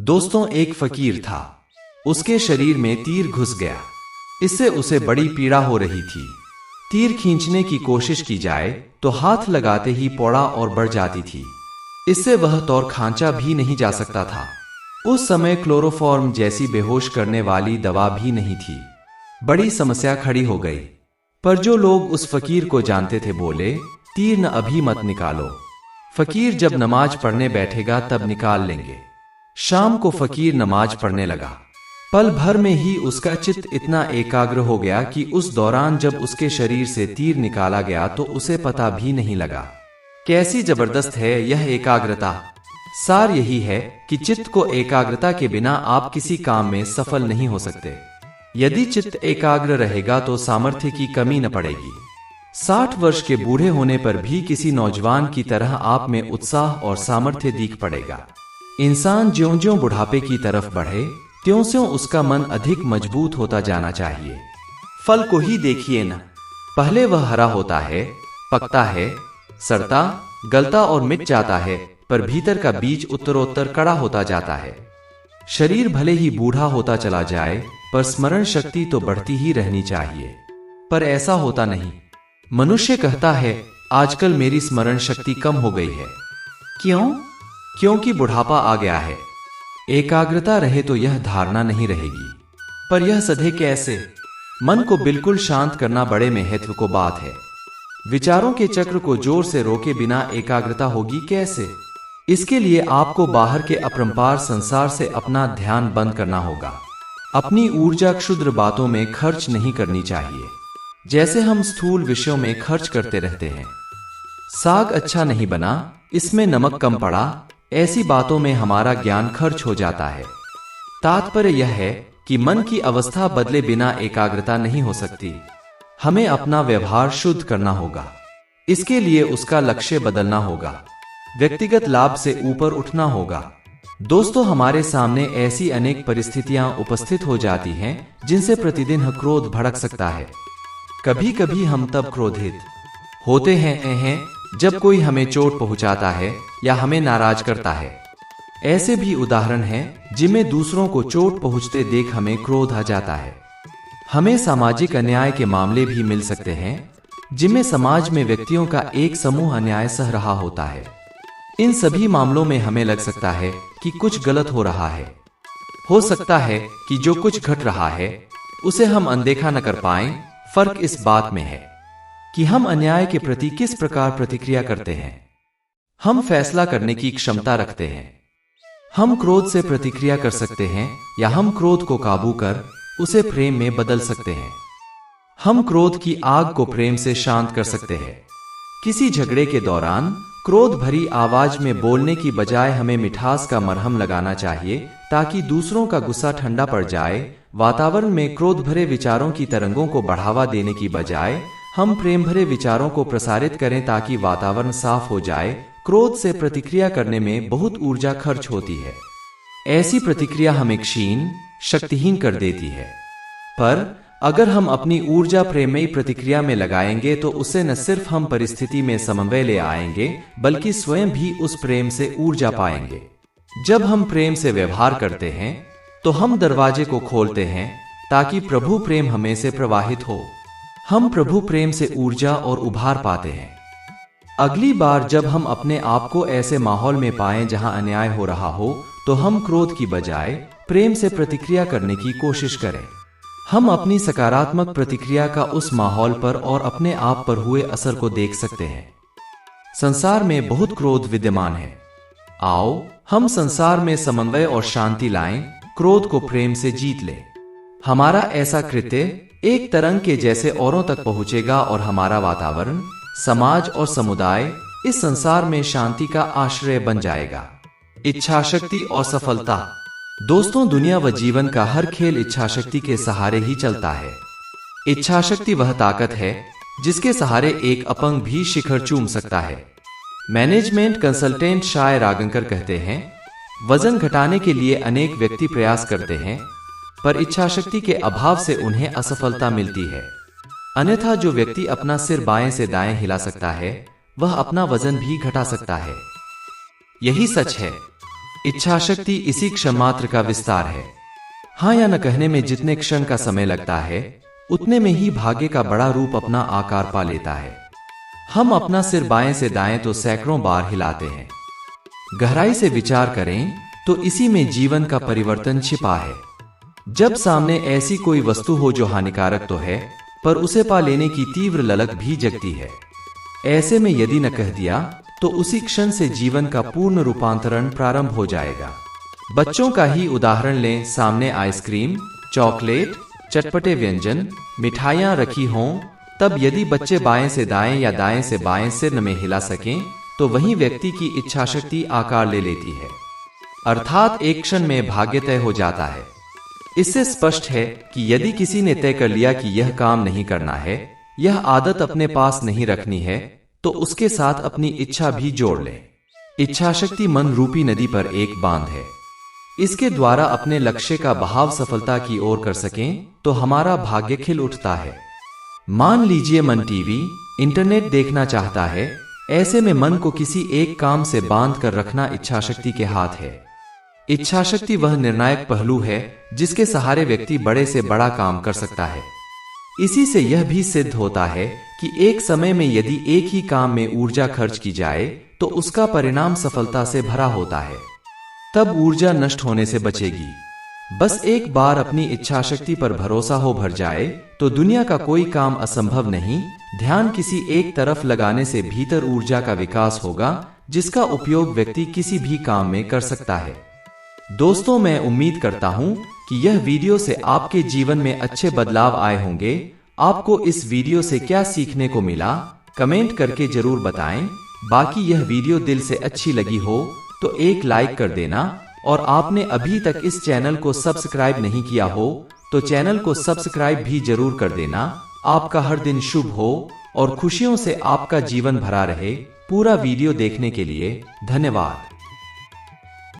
दोस्तों, एक फकीर था। उसके शरीर में तीर घुस गया। इससे उसे बड़ी पीड़ा हो रही थी। तीर खींचने की कोशिश की जाए तो हाथ लगाते ही पौड़ा और बढ़ जाती थी। इससे वह तौर खांचा भी नहीं जा सकता था। उस समय क्लोरोफॉर्म जैसी बेहोश करने वाली दवा भी नहीं थी। बड़ी समस्या खड़ी हो गई। पर जो लोग उस फकीर को जानते थे बोले, तीर न अभी मत निकालो। फकीर जब नमाज पढ़ने बैठेगा तब निकाल लेंगे। शाम को फकीर नमाज पढ़ने लगा। पल भर में ही उसका चित्त इतना एकाग्र हो गया कि उस दौरान जब उसके शरीर से तीर निकाला गया तो उसे पता भी नहीं लगा। कैसी जबरदस्त है यह एकाग्रता। सार यही है कि चित्त को एकाग्रता के बिना आप किसी काम में सफल नहीं हो सकते। यदि चित्त एकाग्र रहेगा तो सामर्थ्य की कमी न पड़ेगी। 60 वर्ष के बूढ़े होने पर भी किसी नौजवान की तरह आप में उत्साह और सामर्थ्य दिख पड़ेगा। इंसान ज्यों-ज्यों बुढ़ापे की तरफ बढ़े त्यों-त्यों उसका मन अधिक मजबूत होता जाना चाहिए। फल को ही देखिए न, पहले वह हरा होता है, पकता है, सड़ता, गलता और मिट जाता है, पर भीतर का बीज उत्तरोत्तर कड़ा होता जाता है। शरीर भले ही बूढ़ा होता चला जाए पर स्मरण शक्ति तो बढ़ती ही रहनी चाहिए। पर ऐसा होता नहीं। मनुष्य कहता है, आजकल मेरी स्मरण शक्ति कम हो गई है। क्यों? क्योंकि बुढ़ापा आ गया है। एकाग्रता रहे तो यह धारणा नहीं रहेगी। पर यह सधे कैसे? मन को बिल्कुल शांत करना बड़े महत्व को बात है। विचारों के चक्र को जोर से रोके बिना एकाग्रता होगी कैसे? इसके लिए आपको बाहर के अपरंपार संसार से अपना ध्यान बंद करना होगा। अपनी ऊर्जा क्षुद्र बातों में खर्च नहीं करनी चाहिए, जैसे हम स्थूल विषयों में खर्च करते रहते हैं। साग अच्छा नहीं बना, इसमें नमक कम पड़ा, ऐसी बातों में हमारा ज्ञान खर्च हो जाता है। तात्पर्य यह है कि मन की अवस्था बदले बिना एकाग्रता नहीं हो सकती। हमें अपना व्यवहार शुद्ध करना होगा। इसके लिए उसका लक्ष्य बदलना होगा। व्यक्तिगत लाभ से ऊपर उठना होगा। दोस्तों, हमारे सामने ऐसी अनेक परिस्थितियां उपस्थित हो जाती हैं जिनसे प्रतिदिन क्रोध भड़क सकता है। कभी कभी हम तब क्रोधित होते हैं जब कोई हमें चोट पहुंचाता है या हमें नाराज करता है। ऐसे भी उदाहरण हैं जिनमें दूसरों को चोट पहुंचते देख हमें क्रोध आ जाता है। हमें सामाजिक अन्याय के मामले भी मिल सकते हैं जिनमें समाज में व्यक्तियों का एक समूह अन्याय सह रहा होता है। इन सभी मामलों में हमें लग सकता है कि कुछ गलत हो रहा है। हो सकता है कि जो कुछ घट रहा है उसे हम अनदेखा न कर पाएं। फर्क इस बात में है कि हम अन्याय के प्रति किस प्रकार प्रतिक्रिया करते हैं। हम फैसला करने की क्षमता रखते हैं। हम क्रोध से प्रतिक्रिया कर सकते हैं या हम क्रोध को काबू कर उसे प्रेम में बदल सकते हैं। हम क्रोध की आग को प्रेम से शांत कर सकते हैं। किसी झगड़े के दौरान क्रोध भरी आवाज में बोलने की बजाय हमें मिठास का मरहम लगाना चाहिए ताकि दूसरों का गुस्सा ठंडा पड़ जाए। वातावरण में क्रोध भरे विचारों की तरंगों को बढ़ावा देने की बजाय हम प्रेम भरे विचारों को प्रसारित करें ताकि वातावरण साफ हो जाए। क्रोध से प्रतिक्रिया करने में बहुत ऊर्जा खर्च होती है। ऐसी प्रतिक्रिया हमें क्षीण, शक्तिहीन कर देती है। पर अगर हम अपनी ऊर्जा प्रेमयी प्रतिक्रिया में लगाएंगे तो उससे न सिर्फ हम परिस्थिति में समन्वय ले आएंगे बल्कि स्वयं भी उस प्रेम से ऊर्जा पाएंगे। जब हम प्रेम से व्यवहार करते हैं तो हम दरवाजे को खोलते हैं ताकि प्रभु प्रेम हमें से प्रवाहित हो। हम प्रभु प्रेम से ऊर्जा और उभार पाते हैं। अगली बार जब हम अपने आप को ऐसे माहौल में पाएं जहां अन्याय हो रहा हो तो हम क्रोध की बजाय प्रेम से प्रतिक्रिया करने की कोशिश करें। हम अपनी सकारात्मक प्रतिक्रिया का उस माहौल पर और अपने आप पर हुए असर को देख सकते हैं। संसार में बहुत क्रोध विद्यमान है। आओ हम संसार में समन्वय और शांति लाएं, क्रोध को प्रेम से जीत लें। हमारा ऐसा कृत्य एक तरंग के जैसे औरों तक पहुंचेगा और हमारा वातावरण, समाज और समुदाय इस संसार में शांति का आश्रय बन जाएगा। इच्छा शक्ति और सफलता। दोस्तों, दुनिया व जीवन का हर खेल इच्छा शक्ति के सहारे ही चलता है। इच्छा शक्ति वह ताकत है जिसके सहारे एक अपंग भी शिखर चूम सकता है। मैनेजमेंट कंसल्टेंट शाय रागंकर कहते हैं, वजन घटाने के लिए अनेक व्यक्ति प्रयास करते हैं पर इच्छा शक्ति के अभाव से उन्हें असफलता मिलती है। अन्यथा जो व्यक्ति अपना सिर बाएं से दाएं हिला सकता है वह अपना वजन भी घटा सकता है। यही सच है। इच्छाशक्ति इसी क्षण मात्र का विस्तार है। हाँ या न कहने में जितने क्षण का समय लगता है, उतने में ही भाग्य का बड़ा रूप अपना आकार पा लेता है। हम अपना सिर बाएं से दाएं तो सैकड़ों बार हिलाते हैं। गहराई से विचार करें तो इसी में जीवन का परिवर्तन छिपा है। जब सामने ऐसी कोई वस्तु हो जो हानिकारक तो है, पर उसे पा लेने की तीव्र ललक भी जगती है, ऐसे में यदि न कह दिया तो उसी क्षण से जीवन का पूर्ण रूपांतरण प्रारंभ हो जाएगा। बच्चों का ही उदाहरण लें। सामने आइसक्रीम, चॉकलेट, चटपटे व्यंजन, मिठाइयां रखी हों, तब यदि बच्चे बाएं से दाएं या दाएं से बाएं सिर में हिला सकें तो वही व्यक्ति की इच्छाशक्ति आकार ले लेती है, अर्थात एक क्षण में भाग्य तय हो जाता है। इससे स्पष्ट है कि यदि किसी ने तय कर लिया कि यह काम नहीं करना है, यह आदत अपने पास नहीं रखनी है, तो उसके साथ अपनी इच्छा भी जोड़ ले। इच्छाशक्ति मन रूपी नदी पर एक बांध है। इसके द्वारा अपने लक्ष्य का बहाव सफलता की ओर कर सकें तो हमारा भाग्य खिल उठता है। मान लीजिए मन टीवी, इंटरनेट देखना चाहता है, ऐसे में मन को किसी एक काम से बांध कर रखना इच्छाशक्ति के हाथ है। इच्छाशक्ति वह निर्णायक पहलू है जिसके सहारे व्यक्ति बड़े से बड़ा काम कर सकता है। इसी से यह भी सिद्ध होता है कि एक समय में यदि एक ही काम में ऊर्जा खर्च की जाए तो उसका परिणाम सफलता से भरा होता है। तब ऊर्जा नष्ट होने से बचेगी। बस एक बार अपनी इच्छाशक्ति पर भरोसा हो भर जाए तो दुनिया का कोई काम असंभव नहीं। ध्यान किसी एक तरफ लगाने से भीतर ऊर्जा का विकास होगा, जिसका उपयोग व्यक्ति किसी भी काम में कर सकता है। दोस्तों, मैं उम्मीद करता हूं कि यह वीडियो से आपके जीवन में अच्छे बदलाव आए होंगे। आपको इस वीडियो से क्या सीखने को मिला, कमेंट करके जरूर बताएं। बाकी यह वीडियो दिल से अच्छी लगी हो तो एक लाइक कर देना, और आपने अभी तक इस चैनल को सब्सक्राइब नहीं किया हो तो चैनल को सब्सक्राइब भी जरूर कर देना। आपका हर दिन शुभ हो और खुशियों से आपका जीवन भरा रहे। पूरा वीडियो देखने के लिए धन्यवाद।